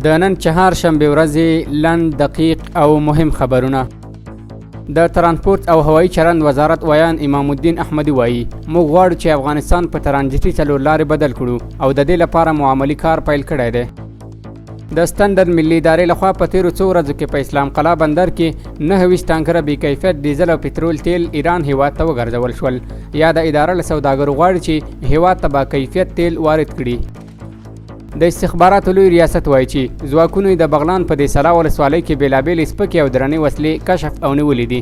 د نن چهارشنبې ورځې لنډ دقیق او مهم خبرونه. د ترانسپورت او هوایي چلند وزارت ویان امام الدین احمدي وایي موږ غواړو چې افغانستان په ترانزیتي څلور لارې بدل کړو او د دې لپاره معاملي کار پیل کړی دی. د ستندرد ملي ادارې لخوا په تیرو څو ورځو کې په اسلام قلعه بندر کې 29 ټانکره بې کیفیت ډیزل او پټرول تیل ایران هیواد ته وګرځول شول. یا د اداره له سوداګرو غواړي چې هیواد ته با کیفیت تیل وارد کړي. د استخباراتو لوی ریاست وایي چې ځواکونو د بغلان په دې سلا ولسوالۍ کې بېلابېلې سپکې او درنې وسلې کشف او نیولې دي.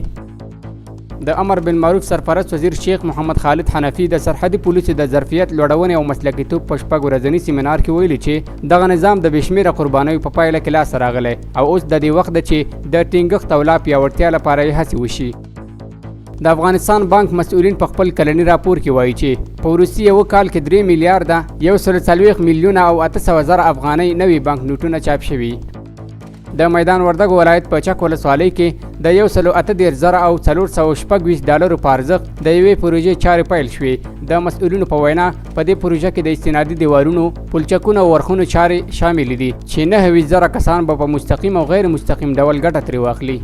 د امر بالمعروف سرپرست وزیر شیخ محمد خالد حنفي د سرحدي پولیسو د ظرفیت لوړونې او مسلکیتوب په شپږ ورځني سیمینار کې ویلي چې دغه نظام د بېشمېره قربانیو په پایله کې لاسته راغلی او اوس د دې وخت ده چې د ټینګښت او لا پیاوړتیا لپاره یې هڅې وشي. د افغانستان بانک مسؤلین په خپل کلني راپور کې وایي چې په وروستي یو کال کې 3 میلیارډه 140 میلیونه او 800,000 افغانۍ نوي بانک نوټونه چاپ شوي. د میدان وردګ ولایت په چک ولسوالۍ کې د 138,000 او 426 ډالرو په ارزښت د یوې پروژې چارې پیل شوې. د مسؤلینو په وینا په دې پروژه کې د استنادي دیوالونو، پلچکونو او ورخونو چارې شامل دي چې 9,000 کسان به په مستقیم او غیر مستقیم ډول ګټه ترې واخلي.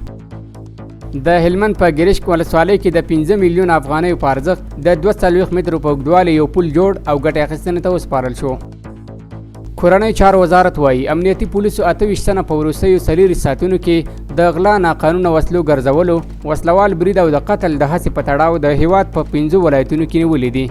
د هلمند په ګریشک ولسوالۍ کې د 15 میلیون افغانیو په ارزښت د 240 مترو په اوږدوالي یو پل جوړ او ګټې اخیستنې ته وسپارل شو. کورنۍ چارو وزارت وایي امنیتي پولیسو 28 تنه په وروستیو 4 ساعتونو کې د غلا، ناقانونه وسلو ګرځولو، وسلوال برید او د قتل د هڅې په تړاو د هیواد په 5 ولایتونو کې نیولي دي.